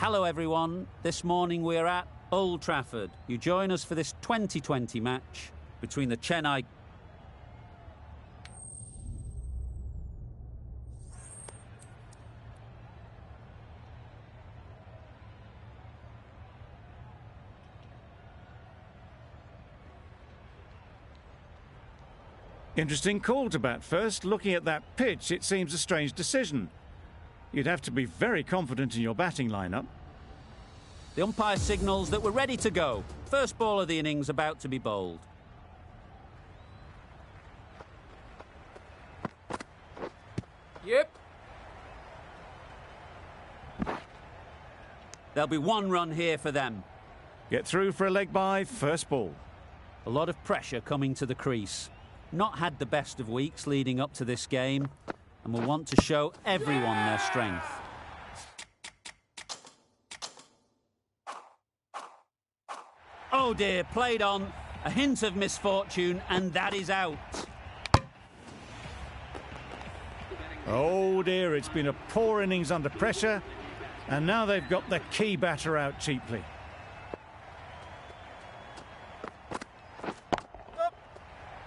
Hello everyone, this morning we're at Old Trafford. You join us for this 2020 match between the Chennai... Interesting call to bat first. Looking at that pitch, it seems a strange decision. You'd have to be very confident in your batting lineup. The umpire signals that we're ready to go. First ball of the innings about to be bowled. Yep. There'll be one run here for them. Get through for a leg by, first ball. A lot of pressure coming to the crease. Not had the best of weeks leading up to this game, and will want to show everyone their strength. Oh dear, played on. A hint of misfortune, and that is out. Oh dear, it's been a poor innings under pressure, and now they've got the key batter out cheaply.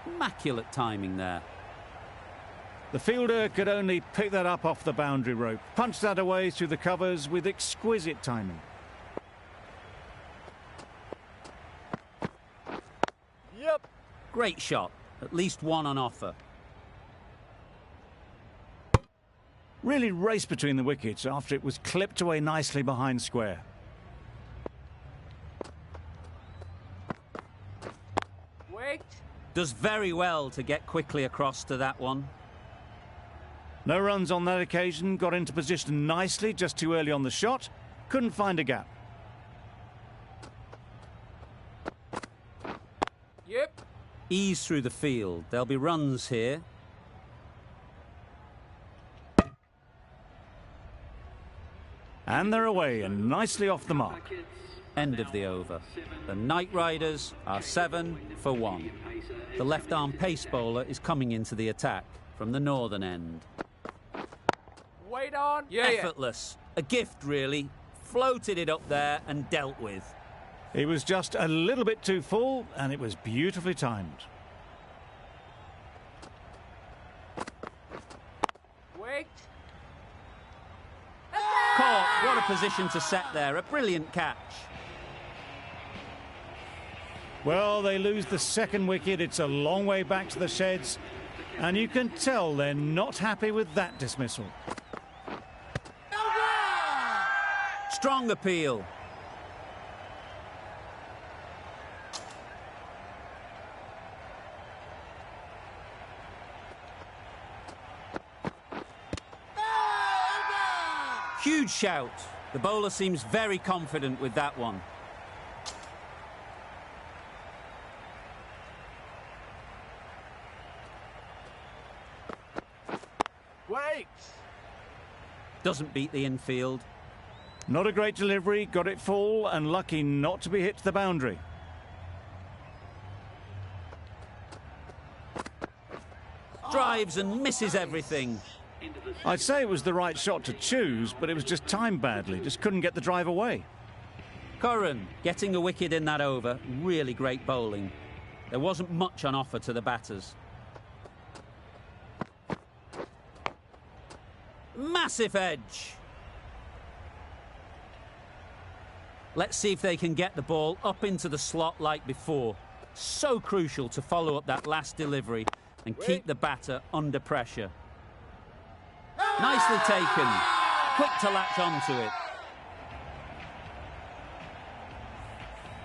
Immaculate timing there. The fielder could only pick that up off the boundary rope, punched that away through the covers with exquisite timing. Yep. Great shot, at least one on offer. Really raced between the wickets after it was clipped away nicely behind square. Wait. Does very well to get quickly across to that one. No runs on that occasion, got into position nicely, just too early on the shot, couldn't find a gap. Yep. Ease through the field, there'll be runs here. And they're away and nicely off the mark. End of the over. The Knight Riders are 7 for 1. The left-arm pace bowler is coming into the attack from the northern end. Wait on. Effortless. A gift, really. Floated it up there and dealt with. He was just a little bit too full, and it was beautifully timed. Wait. Caught. What a position to set there. A brilliant catch. Well, they lose the second wicket. It's a long way back to the sheds, and you can tell they're not happy with that dismissal. Strong appeal. Huge shout. The bowler seems very confident with that one. Wait. Doesn't beat the infield. Not a great delivery, got it full, and lucky not to be hit to the boundary. Drives and misses everything. I'd say it was the right shot to choose, but it was just timed badly. Just couldn't get the drive away. Curran getting a wicket in that over. Really great bowling. There wasn't much on offer to the batters. Massive edge. Let's see if they can get the ball up into the slot like before. So crucial to follow up that last delivery and keep the batter under pressure. Nicely taken. Quick to latch onto it.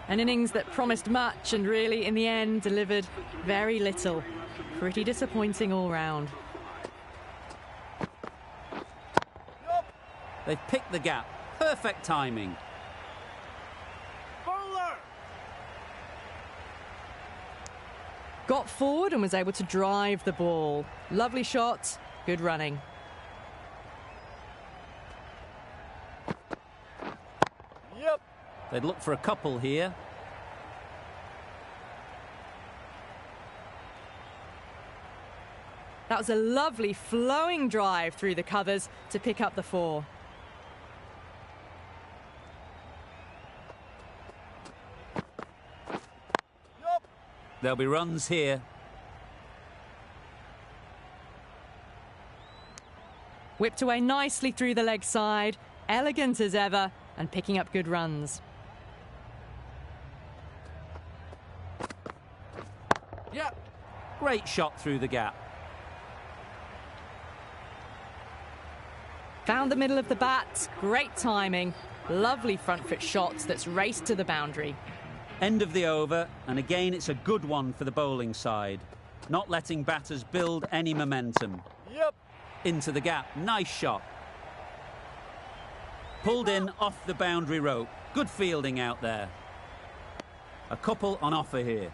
An innings that promised much and really, in the end, delivered very little. Pretty disappointing all round. They've picked the gap. Perfect timing. Bowler. Got forward and was able to drive the ball. Lovely shot, good running. Yep. They'd look for a couple here. That was a lovely flowing drive through the covers to pick up the 4. There'll be runs here. Whipped away nicely through the leg side, elegant as ever, and picking up good runs. Yep. Great shot through the gap. Found the middle of the bat, great timing, lovely front foot shots that's raced to the boundary. End of the over, and again it's a good one for the bowling side. Not letting batters build any momentum. Yep. Into the gap, nice shot. Pulled in off the boundary rope. Good fielding out there. A couple on offer here.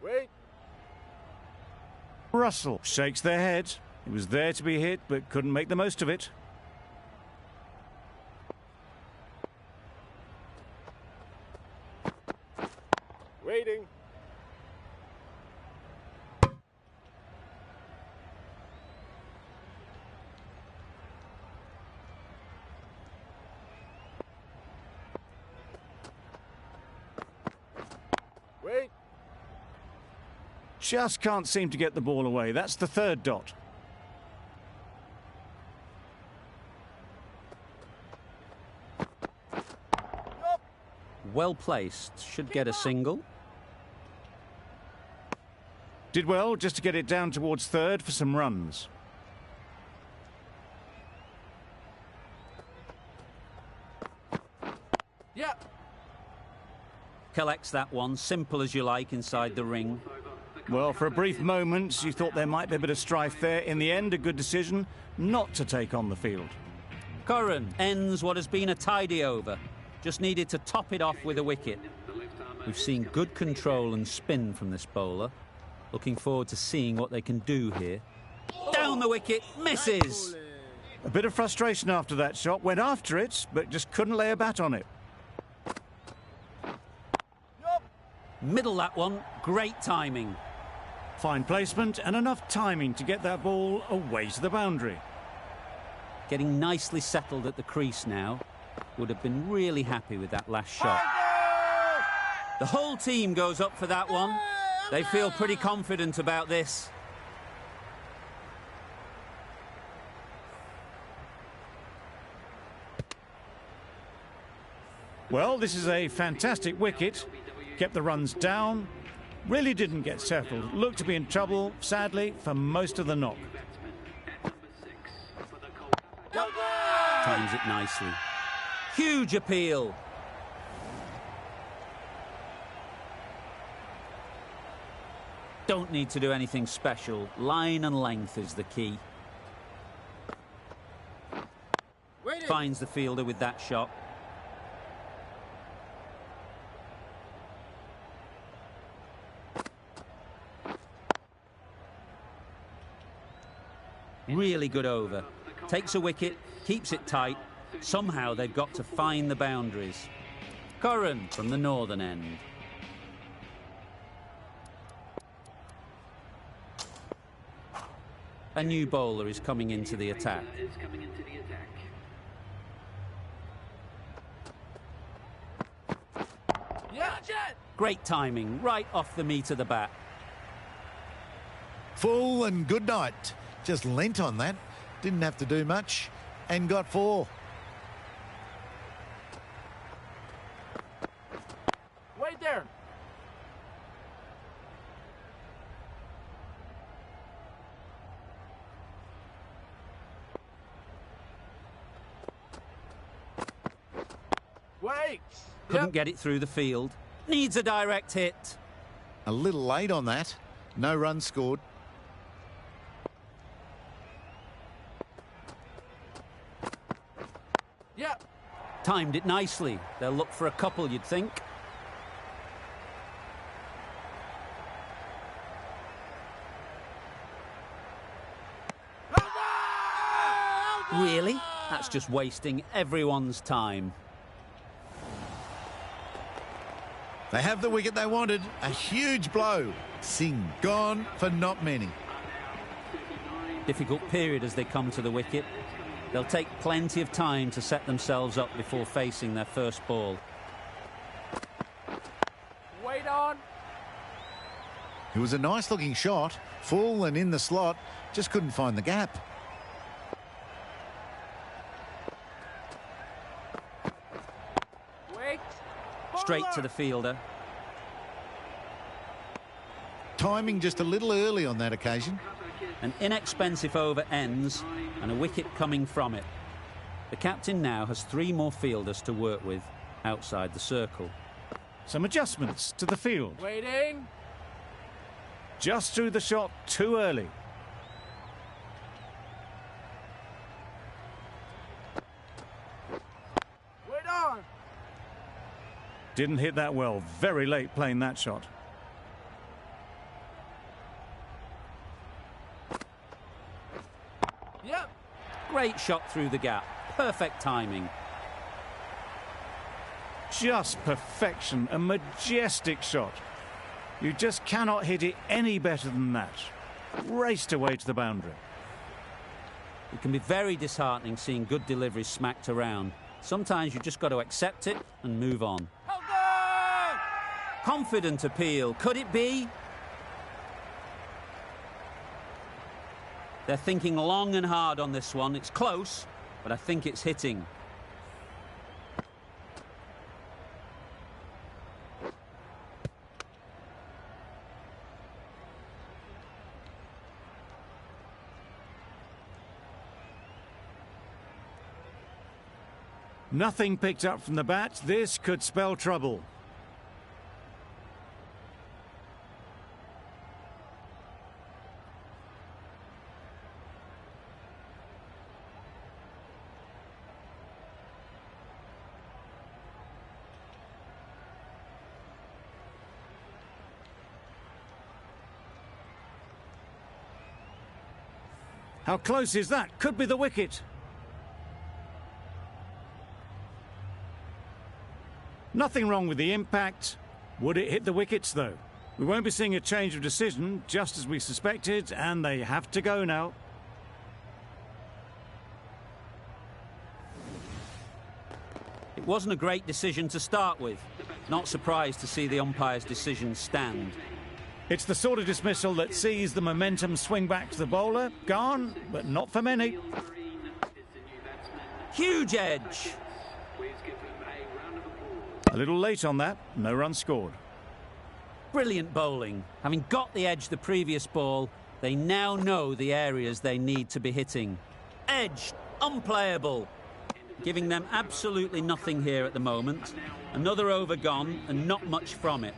Wait. Russell shakes their head. It was there to be hit, but couldn't make the most of it. Waiting. Wait. Just can't seem to get the ball away. That's the third dot. Well placed. Should get a single. Did well just to get it down towards third for some runs. Yep. Collects that one, simple as you like, inside the ring. Well, for a brief moment, you thought there might be a bit of strife there. In the end, a good decision not to take on the field. Curran ends what has been a tidy over. Just needed to top it off with a wicket. We've seen good control and spin from this bowler. Looking forward to seeing what they can do here. Down the wicket, misses! A bit of frustration after that shot. Went after it, but just couldn't lay a bat on it. Middle that one, great timing. Fine placement and enough timing to get that ball away to the boundary. Getting nicely settled at the crease now. Would have been really happy with that last shot. The whole team goes up for that one. They feel pretty confident about this. Well, this is a fantastic wicket. Kept the runs down. Really didn't get settled. Looked to be in trouble, sadly, for most of the knock. Times it nicely. Huge appeal. Don't need to do anything special. Line and length is the key. Finds the fielder with that shot. Really good over. Takes a wicket, keeps it tight. Somehow they've got to find the boundaries. Curran from the northern end. A new bowler is coming into the attack. Yeah. Great timing, right off the meat of the bat. Full and good night. Just leant on that. Didn't have to do much and got 4. Wait there. Wait. Couldn't get it through the field. Needs a direct hit. A little late on that. No runs scored. Yep. Timed it nicely. They'll look for a couple, you'd think. Really? That's just wasting everyone's time. They have the wicket they wanted. A huge blow. Singh gone for not many. Difficult period as they come to the wicket. They'll take plenty of time to set themselves up before facing their first ball. Wait on. It was a nice-looking shot, full and in the slot, just couldn't find the gap. Wait. Straight Bowler. to the fielder. Timing just a little early on that occasion. An inexpensive over ends and a wicket coming from it. The captain now has 3 more fielders to work with outside the circle. Some adjustments to the field. Waiting. Just threw the shot too early. Wait on. Didn't hit that well. Very late playing that shot. Yep. Great shot through the gap. Perfect timing. Just perfection. A majestic shot. You just cannot hit it any better than that. Raced away to the boundary. It can be very disheartening seeing good deliveries smacked around. Sometimes you've just got to accept it and move on. Hold on. Confident appeal. Could it be? They're thinking long and hard on this one. It's close, but I think it's hitting. Nothing picked up from the bat. This could spell trouble. How close is that? Could be the wicket. Nothing wrong with the impact. Would it hit the wickets, though? We won't be seeing a change of decision, just as we suspected, and they have to go now. It wasn't a great decision to start with. Not surprised to see the umpire's decision stand. It's the sort of dismissal that sees the momentum swing back to the bowler. Gone, but not for many. Huge edge. A little late on that. No run scored. Brilliant bowling. Having got the edge the previous ball, they now know the areas they need to be hitting. Edge, unplayable. Giving them absolutely nothing here at the moment. Another over gone and not much from it.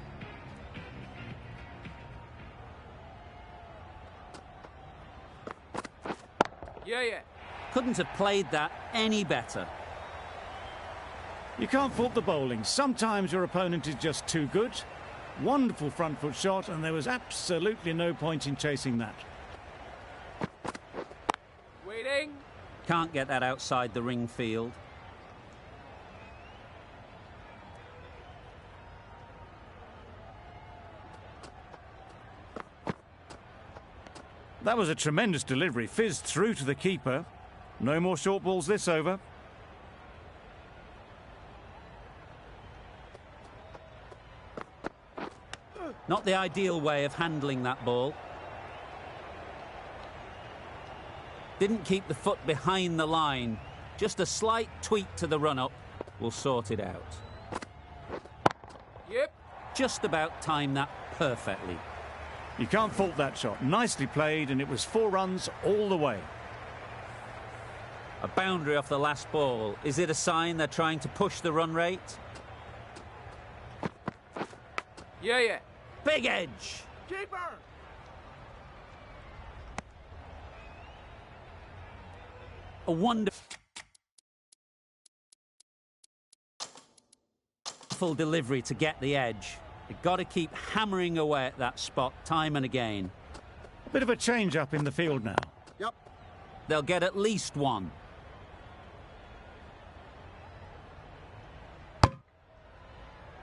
Yeah. Couldn't have played that any better. You can't fault the bowling. Sometimes your opponent is just too good. Wonderful front foot shot, and there was absolutely no point in chasing that. Waiting. Can't get that outside the ring field. That was a tremendous delivery. Fizzed through to the keeper. No more short balls this over. Not the ideal way of handling that ball. Didn't keep the foot behind the line. Just a slight tweak to the run-up will sort it out. Yep. Just about timed that perfectly. You can't fault that shot. Nicely played, and it was 4 runs all the way. A boundary off the last ball. Is it a sign they're trying to push the run rate? Yeah. Big edge. Keeper. A wonderful delivery to get the edge. They've got to keep hammering away at that spot time and again. Bit of a change-up in the field now. Yep. They'll get at least one.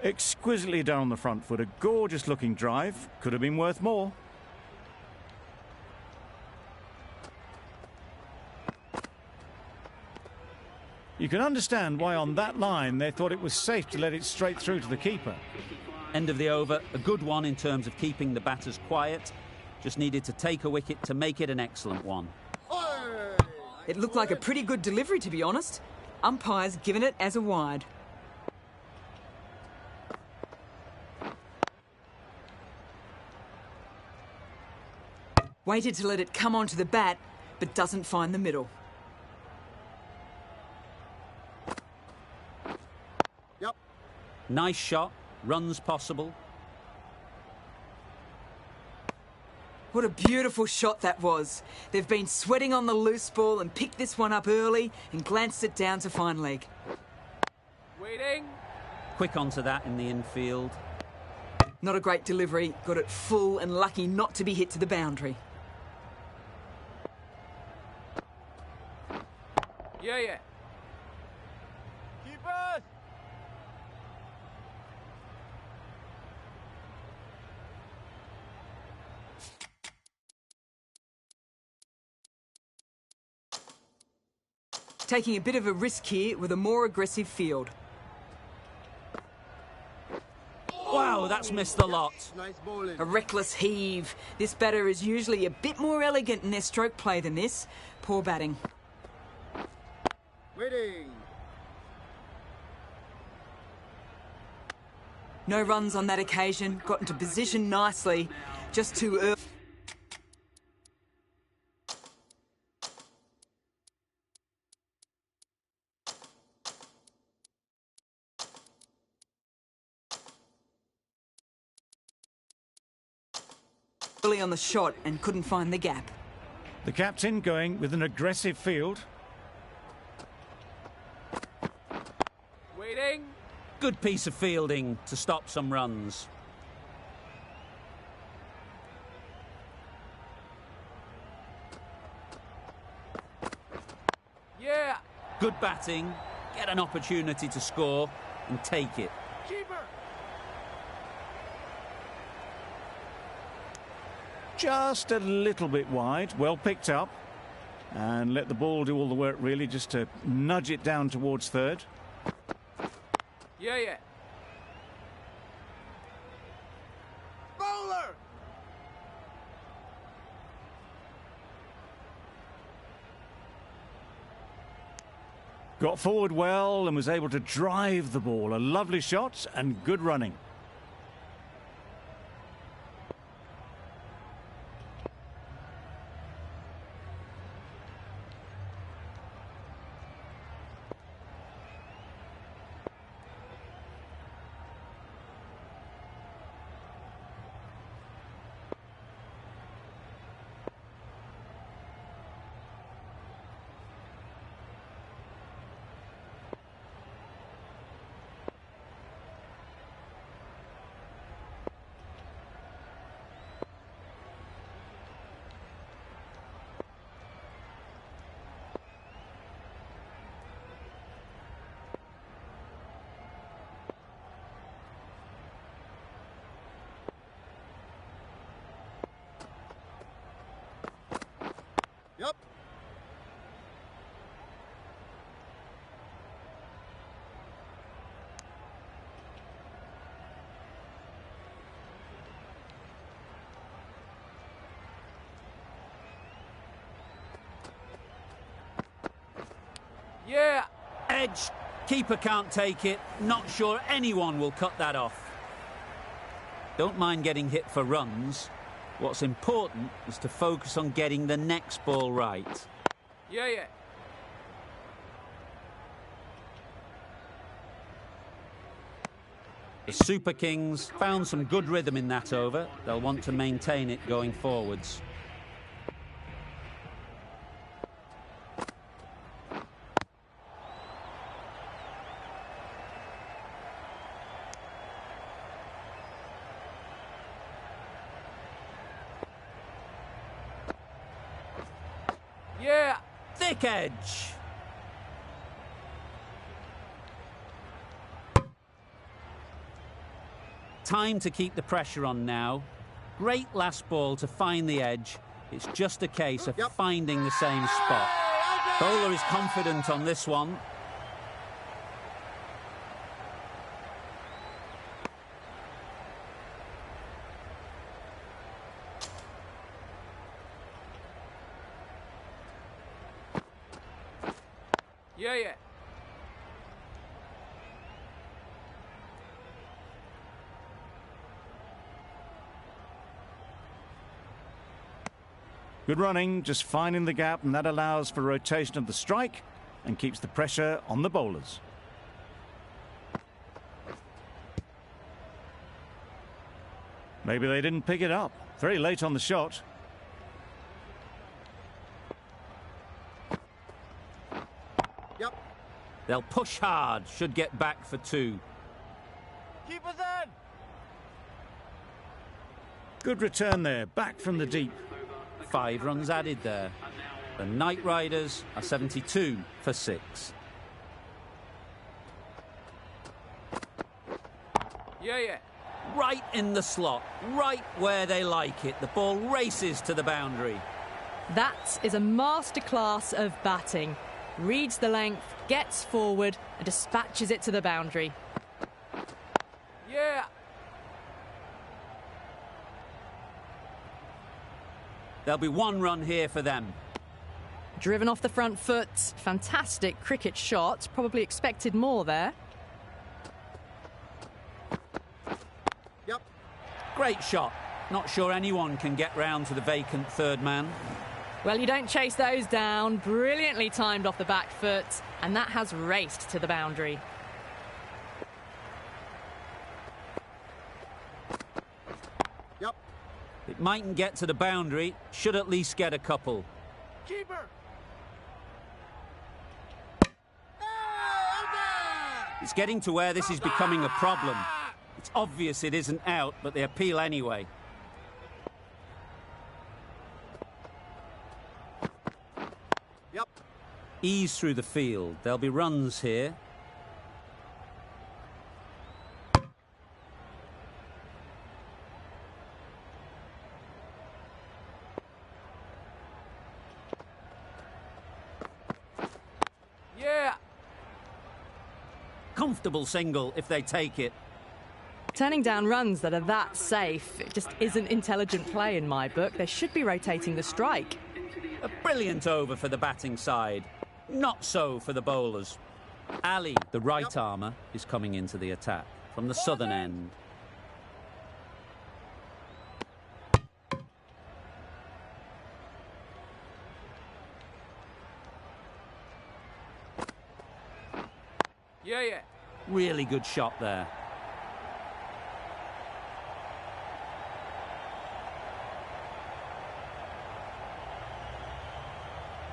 Exquisitely down the front foot. A gorgeous-looking drive. Could have been worth more. You can understand why on that line they thought it was safe to let it straight through to the keeper. End of the over, a good one in terms of keeping the batters quiet. Just needed to take a wicket to make it an excellent one. It looked like a pretty good delivery, to be honest. Umpire's given it as a wide. Waited to let it come onto the bat, but doesn't find the middle. Nice shot, runs possible. What a beautiful shot that was. They've been sweating on the loose ball and picked this one up early and glanced it down to fine leg. Waiting. Quick onto that in the infield. Not a great delivery, got it full and lucky not to be hit to the boundary. Yeah. Keepers! Taking a bit of a risk here with a more aggressive field. Wow, that's missed the lot. A reckless heave. This batter is usually a bit more elegant in their stroke play than this. Poor batting. Waiting. No runs on that occasion. Got into position nicely. Just too early. Early on the shot and couldn't find the gap. The captain going with an aggressive field. Waiting. Good piece of fielding to stop some runs. Yeah. Good batting, get an opportunity to score and take it. Keeper. Just a little bit wide, well picked up. And let the ball do all the work really, just to nudge it down towards third. Yeah. Bowler. Got forward well and was able to drive the ball. A lovely shot and good running. Yep. Yeah. Edge, keeper can't take it. Not sure anyone will cut that off. Don't mind getting hit for runs. What's important is to focus on getting the next ball right. Yeah. The Super Kings found some good rhythm in that over. They'll want to maintain it going forwards. Yeah. Thick edge. Time to keep the pressure on now. Great last ball to find the edge. It's just a case of finding the same spot. Bowler is confident on this one. Yeah, yeah. Good running, just finding the gap, and that allows for rotation of the strike and keeps the pressure on the bowlers. Maybe they didn't pick it up. Very late on the shot. Yep. They'll push hard, should get back for 2. Keep us in. Good return there, back from the deep. 5 runs added there. The Knight Riders are 72 for 6. Yeah, yeah. Right in the slot, right where they like it. The ball races to the boundary. That is a masterclass of batting. Reads the length, gets forward and dispatches it to the boundary. Yeah. There'll be 1 run here for them. Driven off the front foot. Fantastic cricket shot. Probably expected more there. Yep. Great shot. Not sure anyone can get round to the vacant 3rd man. Well, you don't chase those down. Brilliantly timed off the back foot, and that has raced to the boundary. Yep. It mightn't get to the boundary, should at least get a couple. Keeper. It's getting to where this is becoming a problem. It's obvious it isn't out, but they appeal anyway. Yep. Ease through the field. There'll be runs here. Yeah. Comfortable single if they take it. Turning down runs that are that safe, it just isn't intelligent play in my book. They should be rotating the strike. A brilliant over for the batting side. Not so for the bowlers. Ali, the right armer, is coming into the attack from the southern end. Yeah, yeah. Really good shot there.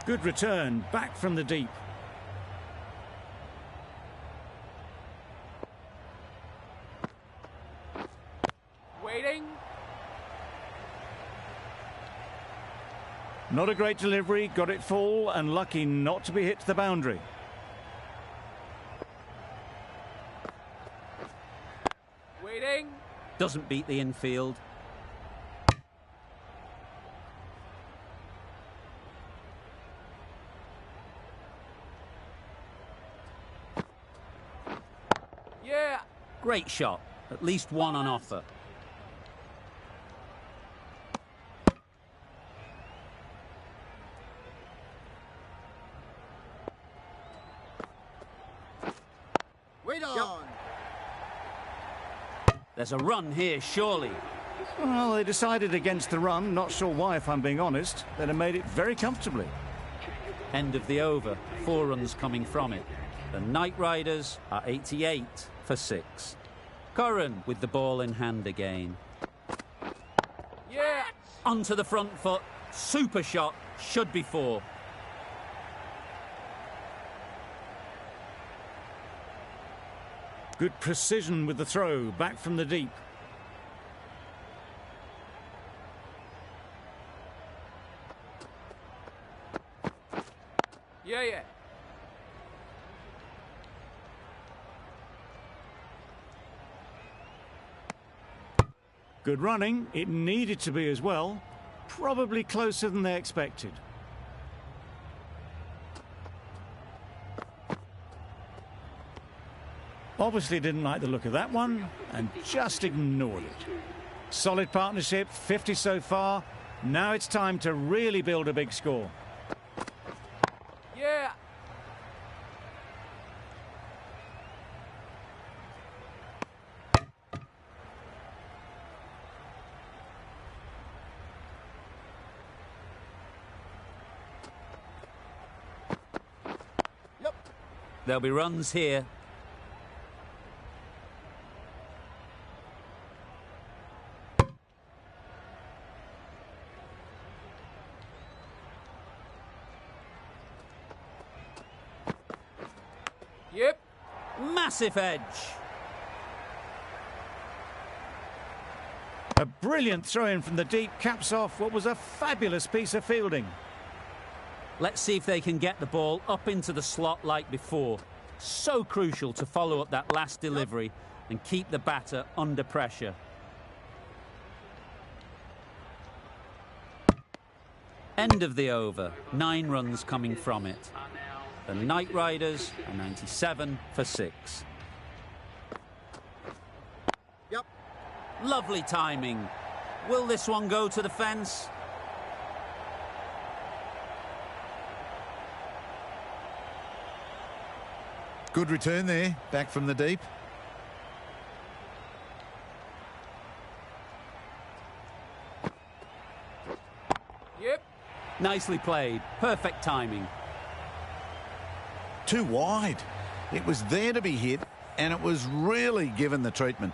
Good return, back from the deep. Waiting. Not a great delivery, got it full and lucky not to be hit to the boundary. Waiting. Doesn't beat the infield. Yeah. Great shot. At least 1 on offer. Wait on. There's a run here, surely. Well, they decided against the run. Not sure why, if I'm being honest. They'd have made it very comfortably. End of the over. 4 runs coming from it. The Knight Riders are 88 for 6. Curran with the ball in hand again. Yeah. Onto the front foot. Super shot. Should be 4. Good precision with the throw, back from the deep. Yeah, yeah. Good running, it needed to be as well. Probably closer than they expected. Obviously didn't like the look of that one and just ignored it. Solid partnership, 50 so far. Now it's time to really build a big score. Yeah. There'll be runs here. Yep. Massive edge. A brilliant throw-in from the deep caps off what was a fabulous piece of fielding. Let's see if they can get the ball up into the slot like before. So crucial to follow up that last delivery and keep the batter under pressure. End of the over. 9 runs coming from it. The Knight Riders are 97 for 6. Yep. Lovely timing. Will this one go to the fence? Good return there, back from the deep. Yep. Nicely played. Perfect timing. Too wide. It was there to be hit, and it was really given the treatment.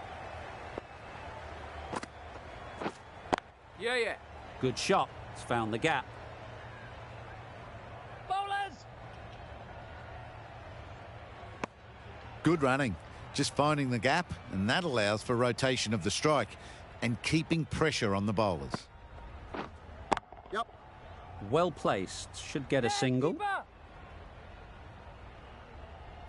Yeah, yeah. Good shot. It's found the gap. Bowlers! Good running. Just finding the gap, and that allows for rotation of the strike and keeping pressure on the bowlers. Yep. Well placed. Should get a single.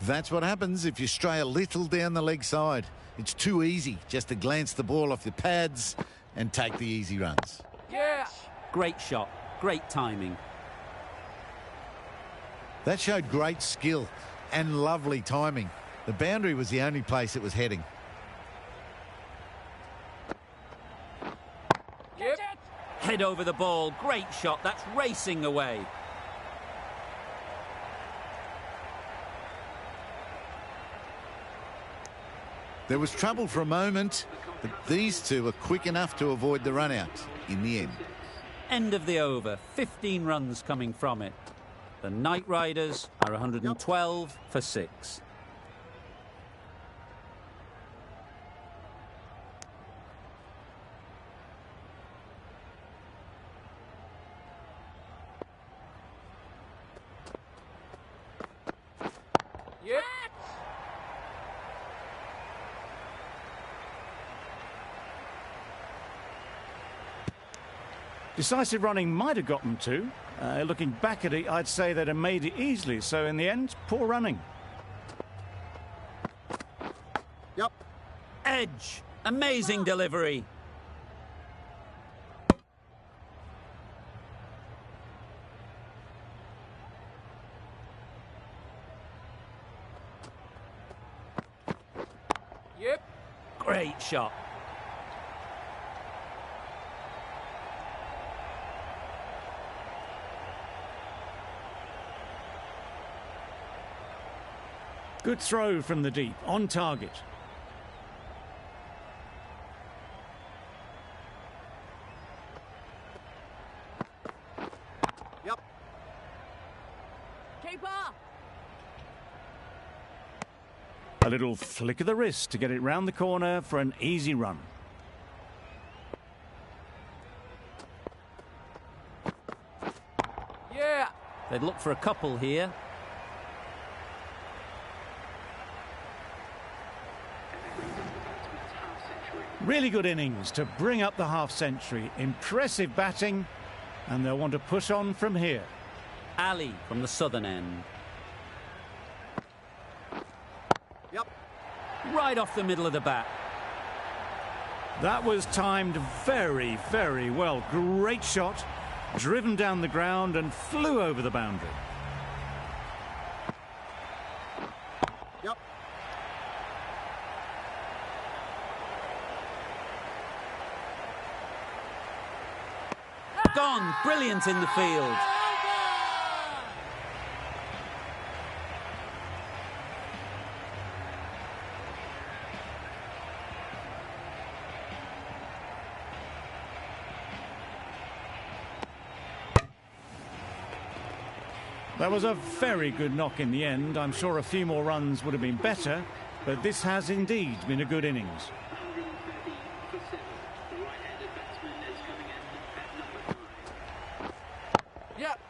That's what happens if you stray a little down the leg side. It's too easy just to glance the ball off the pads and take the easy runs. Yeah. Great shot. Great timing. That showed great skill and lovely timing. The boundary was the only place it was heading. Yep. Head over the ball. Great shot. That's racing away. There was trouble for a moment, but these two were quick enough to avoid the run out in the end. End of the over. 15 runs coming from it. The Knight Riders are 112 for 6. Yep. Decisive running might have got them to. Looking back at it, I'd say they'd have made it easily. So in the end, poor running. Yep. Edge. Amazing delivery. Yep. Great shot. Good throw from the deep, on target. Yep. Keeper! A little flick of the wrist to get it round the corner for an easy run. Yeah. They'd look for a couple here. Really good innings to bring up the half-century. Impressive batting, and they'll want to push on from here. Ali from the southern end. Yep. Right off the middle of the bat. That was timed very, very well. Great shot, driven down the ground and flew over the boundary. Yep. Gone. Brilliant in the field. That was a very good knock in the end. I'm sure a few more runs would have been better, but this has indeed been a good innings. Yep.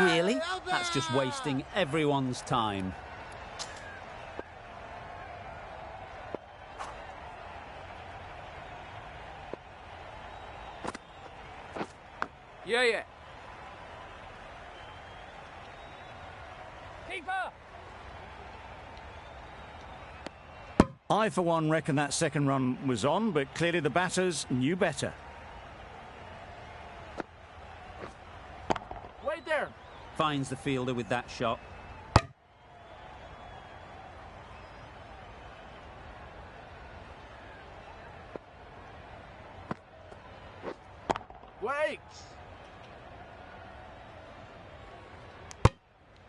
Really? That's just wasting everyone's time. Yeah. Keeper! I, for one, reckon that second run was on, but clearly the batters knew better. Wait there! Finds the fielder with that shot. Wait!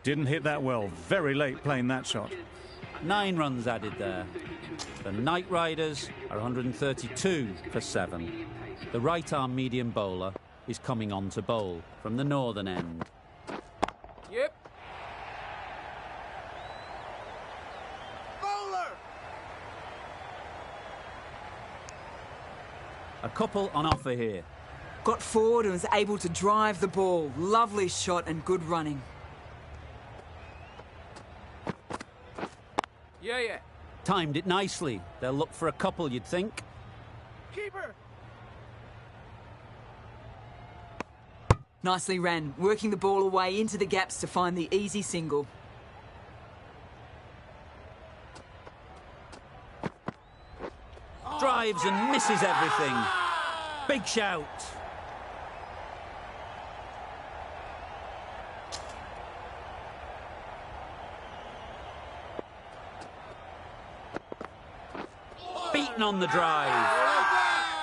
Didn't hit that well. Very late playing that shot. 9 runs added there. The Night Riders are 132 for 7. The right-arm medium bowler is coming on to bowl from the northern end. Yep. Bowler! A couple on offer here. Got forward and was able to drive the ball. Lovely shot and good running. Yeah. Timed it nicely. They'll look for a couple, you'd think. Keeper! Nicely ran, working the ball away into the gaps to find the easy single. Drives and misses everything. Big shout. Beaten on the drive.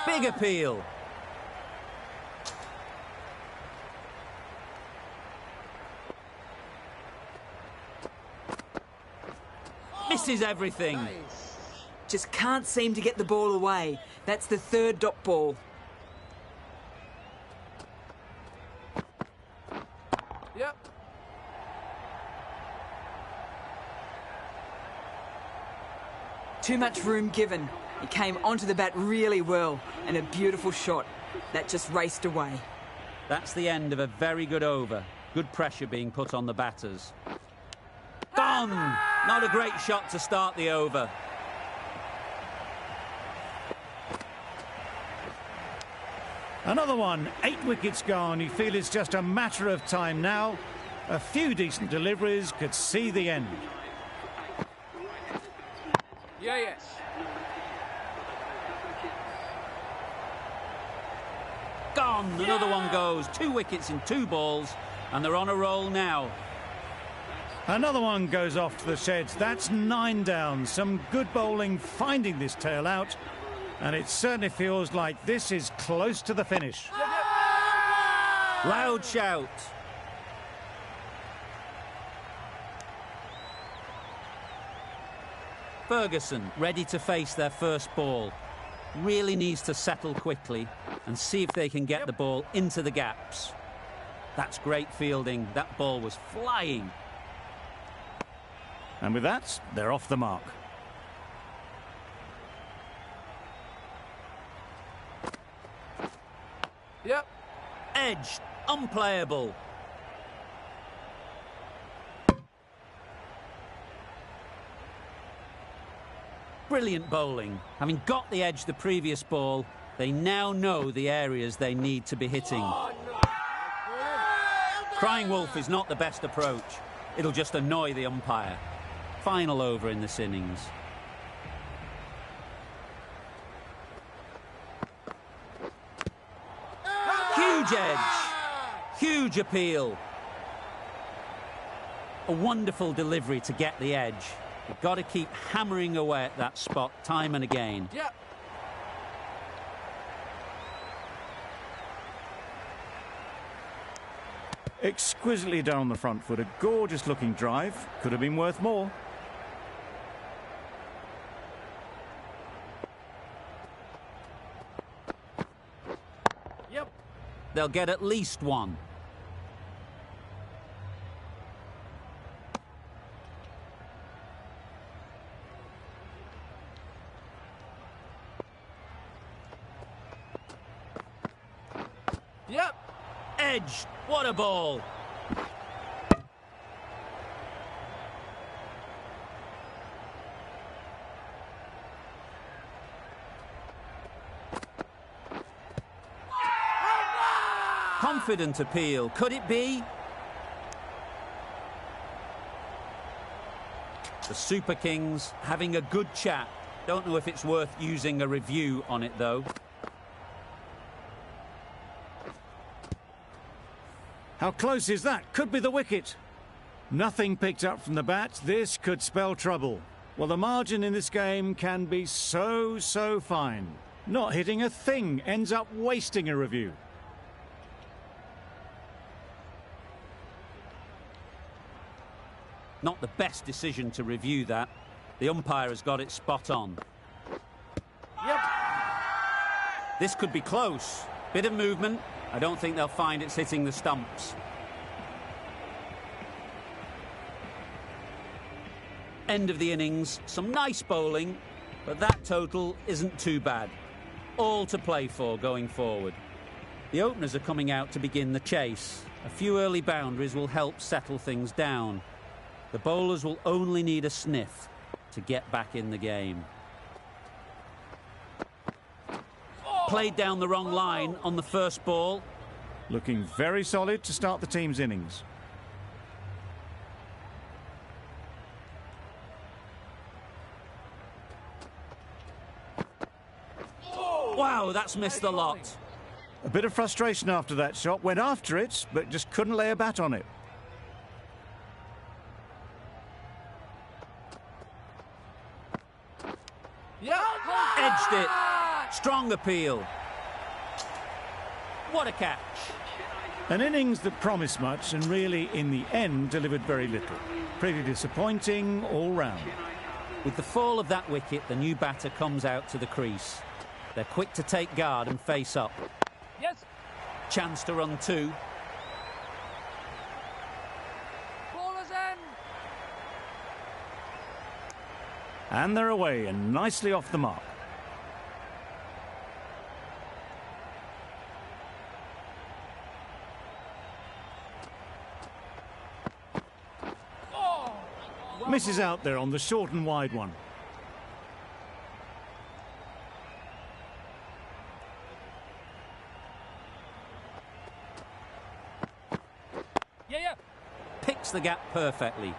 Big appeal. Misses everything. Just can't seem to get the ball away. That's the third dot ball. Yep. Too much room given. He came onto the bat really well and a beautiful shot. That just raced away. That's the end of a very good over. Good pressure being put on the batters. Gone! Not a great shot to start the over. Another one, 8 wickets gone. You feel it's just a matter of time now. A few decent deliveries could see the end. Yeah. Gone! Another one goes. 2 wickets in 2 balls, and they're on a roll now. Another one goes off to the sheds. That's 9 down. Some good bowling finding this tail out. And it certainly feels like this is close to the finish. Loud shout. Ferguson ready to face their first ball. Really needs to settle quickly and see if they can get the ball into the gaps. That's great fielding. That ball was flying. And with that, they're off the mark. Yep. Edged. Unplayable. Brilliant bowling. Having got the edge the previous ball, they now know the areas they need to be hitting. Crying wolf is not the best approach. It'll just annoy the umpire. Final over in this innings. Huge edge. Huge appeal. A wonderful delivery to get the edge. You've got to keep hammering away at that spot time and again. Yep. Exquisitely done on the front foot. A gorgeous looking drive. Could have been worth more. they'll get at least one. Yep. Edged. What a ball. Confident appeal. Could it be? The Super Kings having a good chat. Don't know if it's worth using a review on it, though. How close is that? Could be the wicket. Nothing picked up from the bat. This could spell trouble. Well, the margin in this game can be so fine. Not hitting a thing ends up wasting a review. Not the best decision to review that. The umpire has got it spot on. Yep. This could be close. Bit of movement. I don't think they'll find it's hitting the stumps. End of the innings. Some nice bowling, but that total isn't too bad. All to play for going forward. The openers are coming out to begin the chase. A few early boundaries will help settle things down. The bowlers will only need a sniff to get back in the game. Played down the wrong line on the first ball. Looking very solid to start the team's innings. Wow, that's missed a lot. A bit of frustration after that shot. Went after it, but just couldn't lay a bat on it. Yep. Edged it. Strong appeal. What a catch. An innings that promised much and really, in the end, delivered very little. Pretty disappointing all round. With the fall of that wicket, the new batter comes out to the crease. They're quick to take guard and face up. Yes. Chance to run two. Ballers in. And they're away and nicely off the mark. Misses out there on the short and wide one. Yeah. Picks the gap perfectly.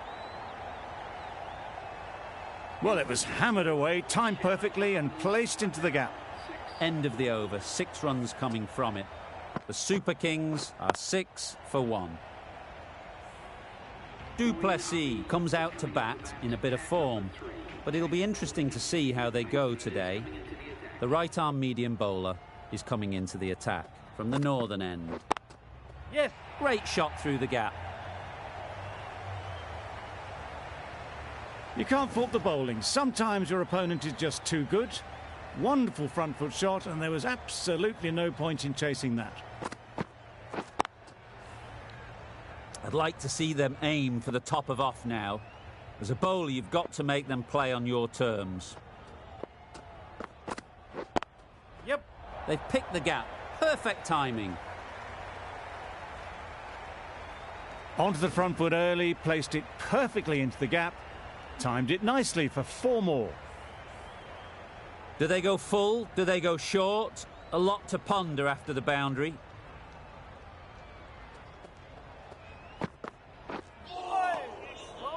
Well, it was hammered away, timed perfectly and placed into the gap. End of the over. 6 runs coming from it. The Super Kings are 6 for 1. Duplessis comes out to bat in a bit of form, but it'll be interesting to see how they go today. The right-arm medium bowler is coming into the attack from the northern end. Yes. Great shot through the gap. You can't fault the bowling. Sometimes your opponent is just too good. Wonderful front foot shot, and there was absolutely no point in chasing that. I'd like to see them aim for the top of off now. As a bowler, you've got to make them play on your terms. Yep. They've picked the gap. Perfect timing. Onto the front foot early, placed it perfectly into the gap. Timed it nicely for 4 more. Do they go full? Do they go short? A lot to ponder after the boundary.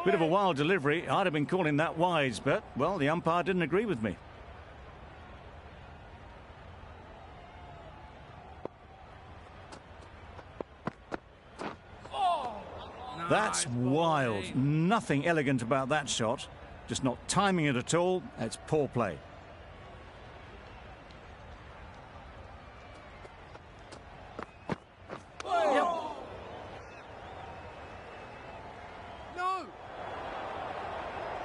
Bit of a wild delivery. I'd have been calling that wise, but, well, the umpire didn't agree with me. That's wild. Nothing elegant about that shot. Just not timing it at all. It's poor play.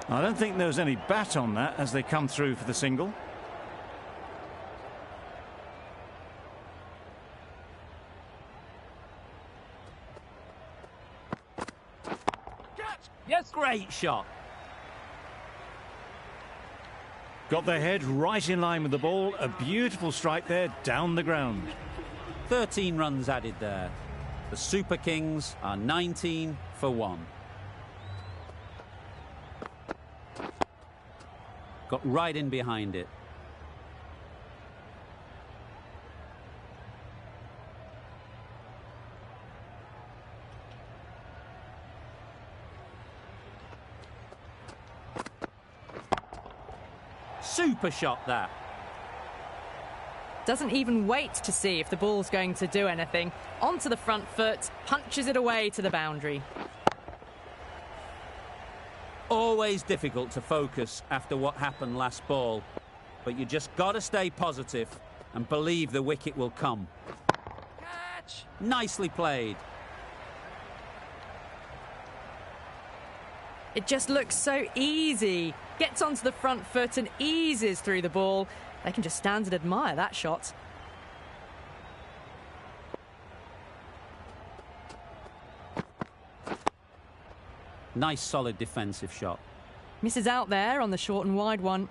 I don't think there was any bat on that as they come through for the single. Yes. Great shot. Got their head right in line with the ball. A beautiful strike there down the ground. 13 runs added there. The Super Kings are 19 for 1. Got right in behind it. Super shot that. Doesn't even wait to see if the ball's going to do anything. Onto the front foot, punches it away to the boundary. Always difficult to focus after what happened last ball, but you just got to stay positive and believe the wicket will come. Catch. Nicely played. It just looks so easy. Gets onto the front foot and eases through the ball. They can just stand and admire that shot. Nice solid defensive shot. Misses out there on the short and wide one.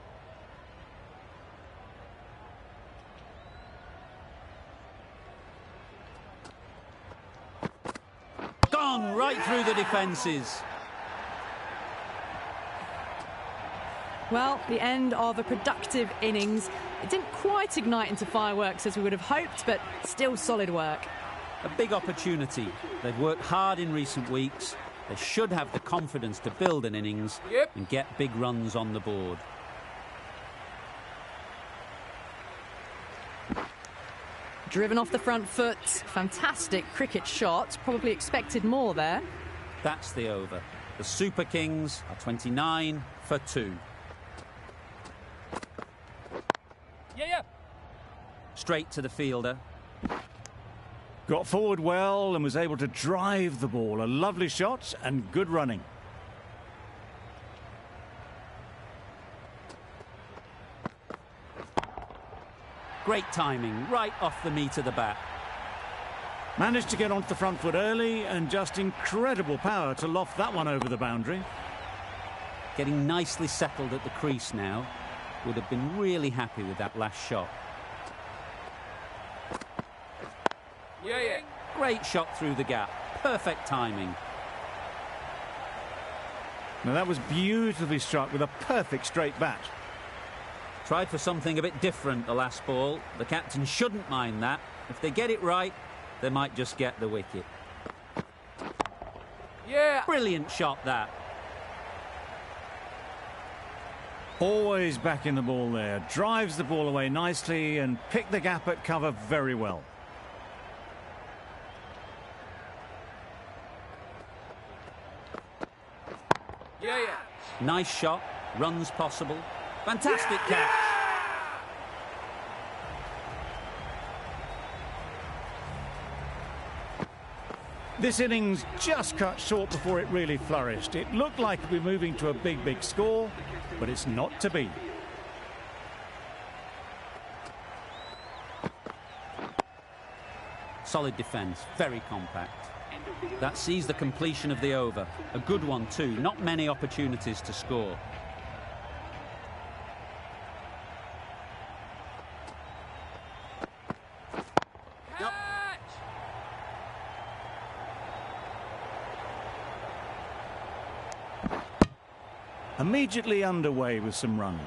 Gone right through the defences. Well, the end of a productive innings. It didn't quite ignite into fireworks as we would have hoped, but still solid work. A big opportunity. They've worked hard in recent weeks. They should have the confidence to build an innings and get big runs on the board. Driven off the front foot. Fantastic cricket shot. Probably expected more there. That's the over. The Super Kings are 29 for 2. Yeah. Straight to the fielder. Got forward well and was able to drive the ball. A lovely shot and good running. Great timing, right off the meat of the bat. Managed to get onto the front foot early and just incredible power to loft that one over the boundary. Getting nicely settled at the crease now. Would have been really happy with that last shot. Yeah. Great shot through the gap. Perfect timing. Now that was beautifully struck with a perfect straight bat. Tried for something a bit different the last ball. The captain shouldn't mind that. If they get it right, they might just get the wicket. Yeah. Brilliant shot that. Always back in the ball there. Drives the ball away nicely and picked the gap at cover very well. Yeah. Nice shot. Runs possible. Fantastic catch. This innings just cut short before it really flourished. It looked like it would be moving to a big score, but it's not to be. Solid defence, very compact. That sees the completion of the over. A good one too, not many opportunities to score. Immediately underway with some runs.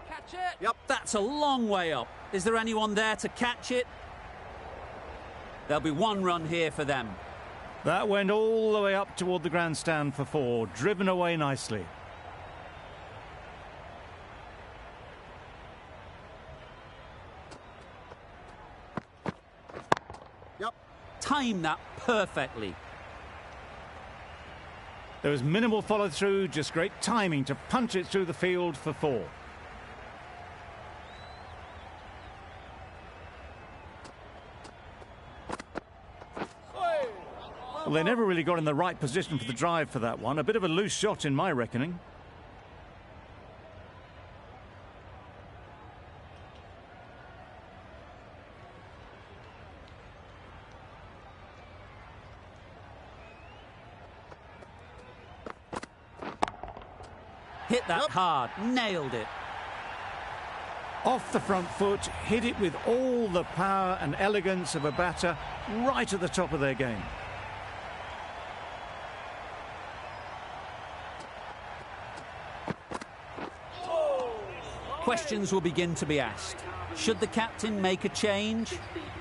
Catch it. Yep, that's a long way up. Is there anyone there to catch it? There'll be one run here for them. That went all the way up toward the grandstand for 4, driven away nicely. Yep. Timed that perfectly. There was minimal follow through, just great timing to punch it through the field for 4. Well, they never really got in the right position for the drive for that one. A bit of a loose shot in my reckoning. hit that hard, nailed it. Off the front foot, hit it with all the power and elegance of a batter right at the top of their game. Questions will begin to be asked. Should the captain make a change?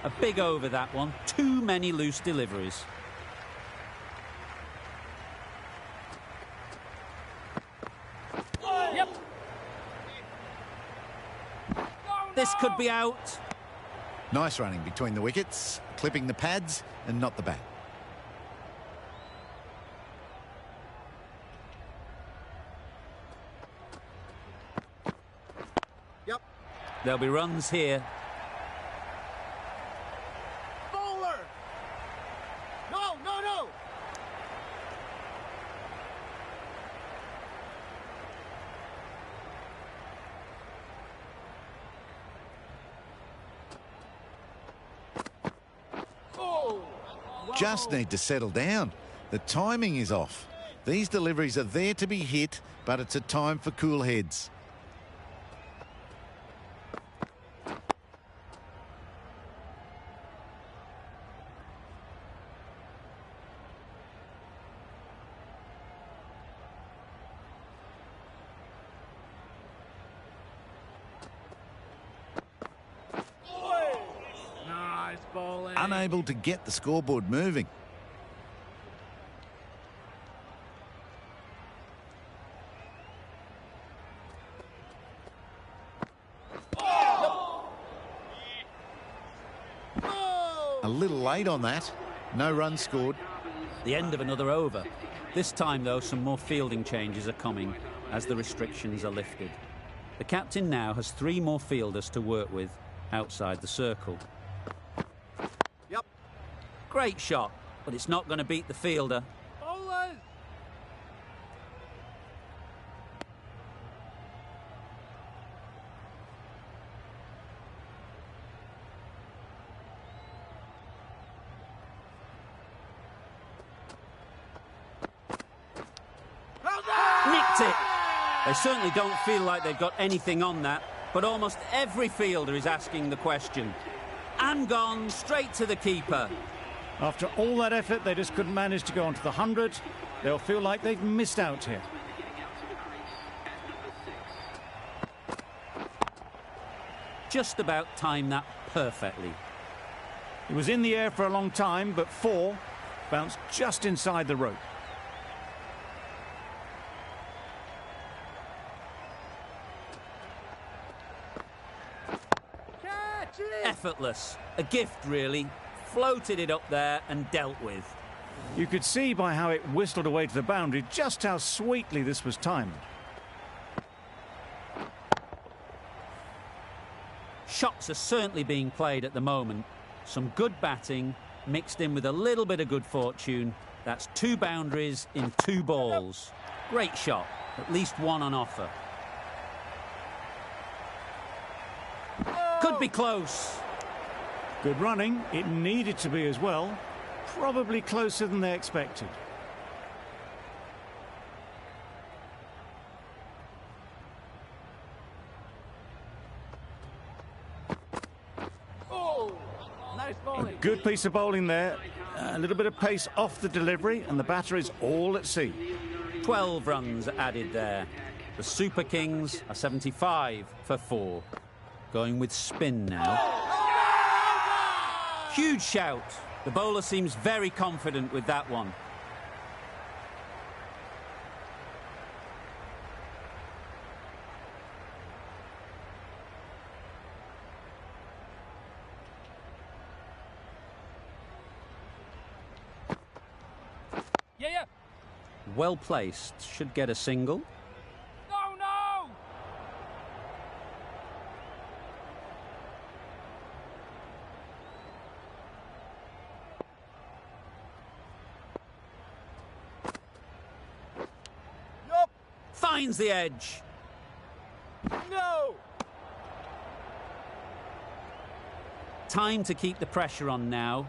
A big over, that one. Too many loose deliveries. Yep. This could be out. Nice running between the wickets, clipping the pads and not the bat. There'll be runs here. Bowler! No, no, no! Just need to settle down. The timing is off. These deliveries are there to be hit, but it's a time for cool heads. Nice bowling. Unable to get the scoreboard moving. A little late on that. No runs scored. The end of another over. This time, though, some more fielding changes are coming as the restrictions are lifted. The captain now has 3 more fielders to work with outside the circle. Yep. Great shot, but it's not going to beat the fielder. Bowlers! Nicked it! They certainly don't feel like they've got anything on that, but almost every fielder is asking the question. And gone straight to the keeper. After all that effort, they just couldn't manage to go onto the 100. They'll feel like they've missed out here. Just about timed that perfectly. It was in the air for a long time, but 4 bounced just inside the rope. Catch it! Effortless. A gift, really. Floated it up there and dealt with. You could see by how it whistled away to the boundary just how sweetly this was timed. Shots are certainly being played at the moment. Some good batting mixed in with a little bit of good fortune. That's 2 boundaries in 2 balls. Great shot. At least 1 on offer. Could be close. Good running. It needed to be as well. Probably closer than they expected. Nice A bowling. good piece of bowling there. A little bit of pace off the delivery, and the batter is all at sea. 12 runs added there. The Super Kings are 75 for 4. Going with spin now. Huge shout. The bowler seems very confident with that one. Yeah. Well placed. Should get a single. No! Yup. Finds the edge. No! Time to keep the pressure on now.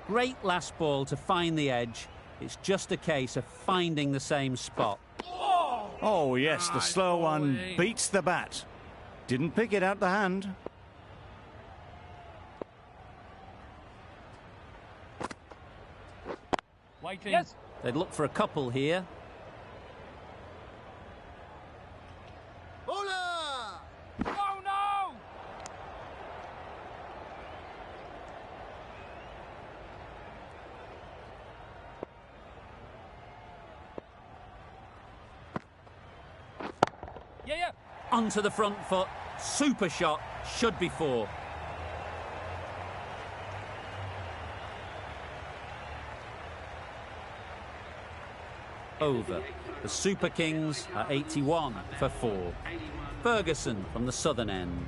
Great last ball to find the edge. It's just a case of finding the same spot. Oh, yes, the slow one beats the bat. Didn't pick it out the hand. Waiting. Yes. They'd look for a couple here. Bowler! No, no! Yeah, yeah. Onto the front foot. Super shot. Should be four. Over. The Super Kings are 81 for 4. Ferguson from the southern end.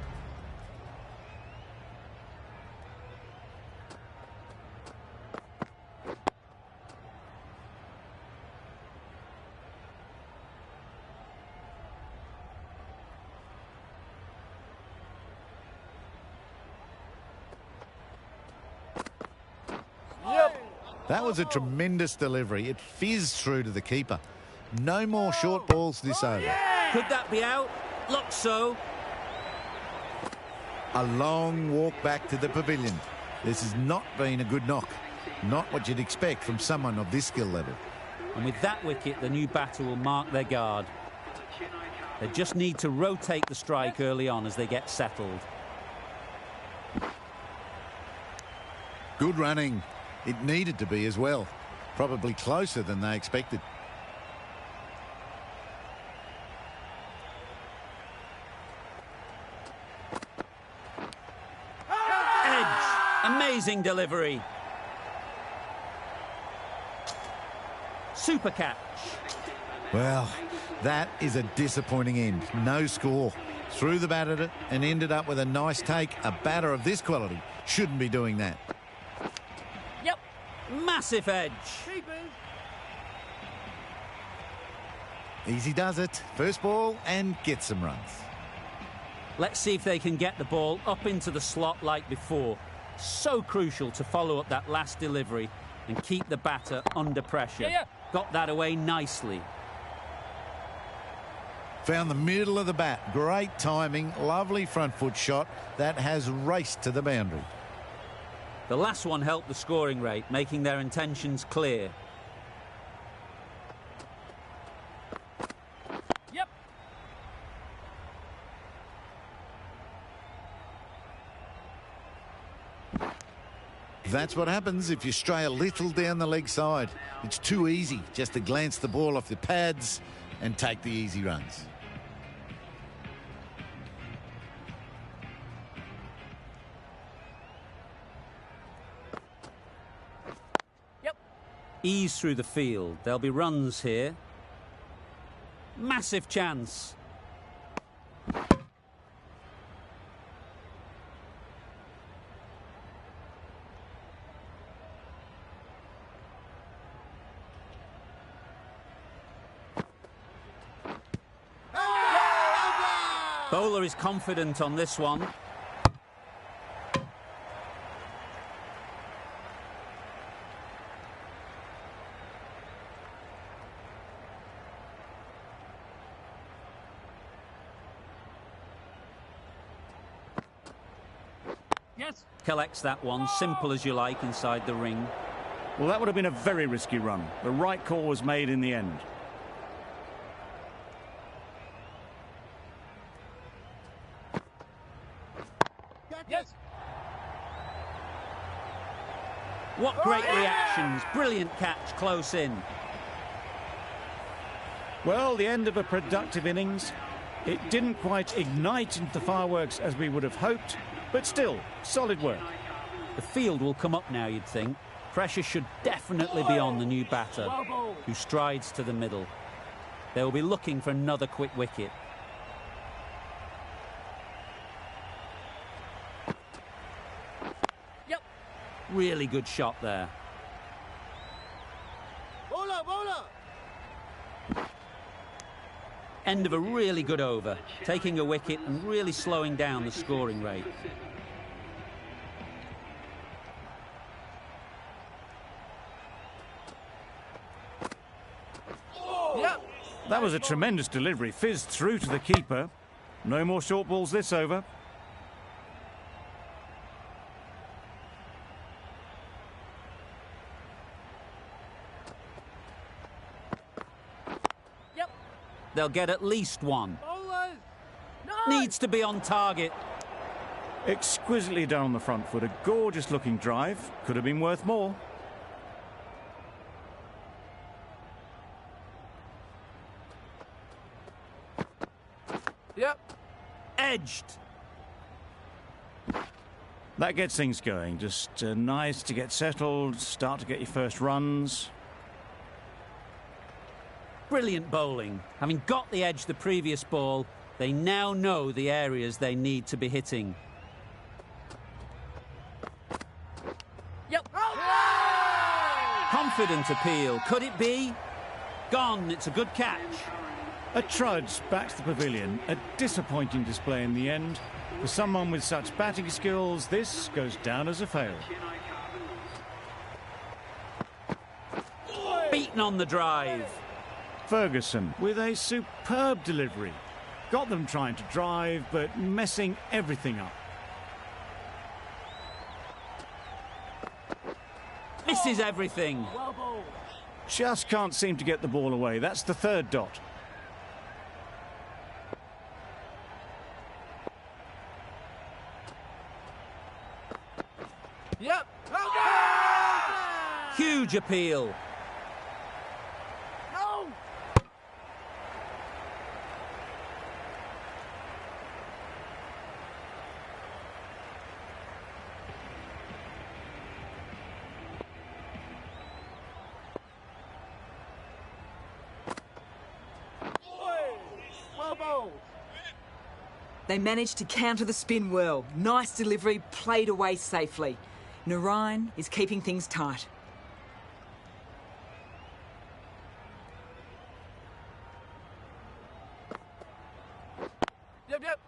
That was a tremendous delivery. It fizzed through to the keeper. No more short balls this over. Could that be out? Looks so. A long walk back to the pavilion. This has not been a good knock. Not what you'd expect from someone of this skill level. And with that wicket, the new batter will mark their guard. They just need to rotate the strike early on as they get settled. Good running. It needed to be as well. Probably closer than they expected. Edge. Amazing delivery. Super catch. Well, that is a disappointing end. No score. Threw the bat at it and ended up with a nice take. A batter of this quality shouldn't be doing that. Yep. Massive edge. Easy does it. First ball and get some runs. Let's see if they can get the ball up into the slot like before. So crucial to follow up that last delivery and keep the batter under pressure. Yeah. Got that away nicely. Found the middle of the bat. Great timing. Lovely front foot shot. That has raced to the boundary. The last one helped the scoring rate, making their intentions clear. Yep. That's what happens if you stray a little down the leg side. It's too easy just to glance the ball off the pads and take the easy runs. Ease through the field. There'll be runs here. Massive chance. Bowler is confident on this one. Yes. Collects that one, simple as you like, inside the ring. Well, that would have been a very risky run. The right call was made in the end. Yes. What great reactions. Brilliant catch close in. Well, the end of a productive innings. It didn't quite ignite into fireworks as we would have hoped, but still, solid work. The field will come up now, you'd think. Pressure should definitely be on the new batter, who strides to the middle. They will be looking for another quick wicket. Yep. Really good shot there. Bowler! End of a really good over, taking a wicket and really slowing down the scoring rate. Yep. That was a tremendous delivery. Fizzed through to the keeper. No more short balls this over. Yep. They'll get at least one. Bowlers. No. Needs to be on target. Exquisitely done on the front foot. A gorgeous looking drive. Could have been worth more. Yep. Edged. That gets things going. Just nice to get settled, start to get your first runs. Brilliant bowling. Having got the edge the previous ball, they now know the areas they need to be hitting. Yep. Confident appeal. Could it be? Gone. It's a good catch. A trudge back to the pavilion. A disappointing display in the end. For someone with such batting skills, this goes down as a fail. Beaten on the drive. Ferguson with a superb delivery. Got them trying to drive, but messing everything up. Misses everything. Well bowled. Just can't seem to get the ball away. That's the third dot. Yep. Huge appeal. No. Well bowled. They managed to counter the spin well. Nice delivery, played away safely. Narayan is keeping things tight. Yep, yep.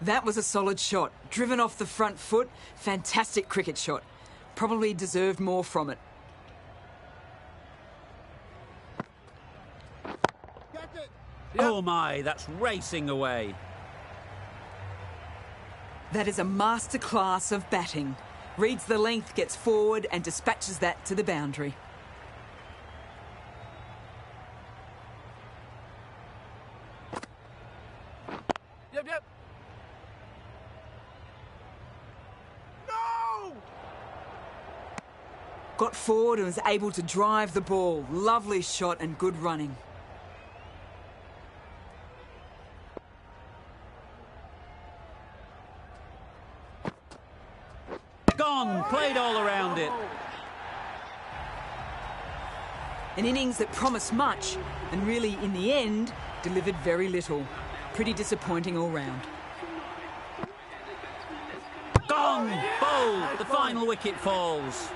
That was a solid shot. Driven off the front foot. Fantastic cricket shot. Probably deserved more from it. Catch it. Oh my, that's racing away. That is a masterclass of batting. Reads the length, gets forward and dispatches that to the boundary. Yep, yep. No! Got forward and was able to drive the ball. Lovely shot and good running. Gone. Played all around it. An innings that promised much and really, in the end, delivered very little. Pretty disappointing all round. Gone. Bowled. The final wicket falls.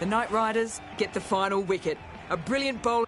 The Knight Riders get the final wicket. A brilliant bowling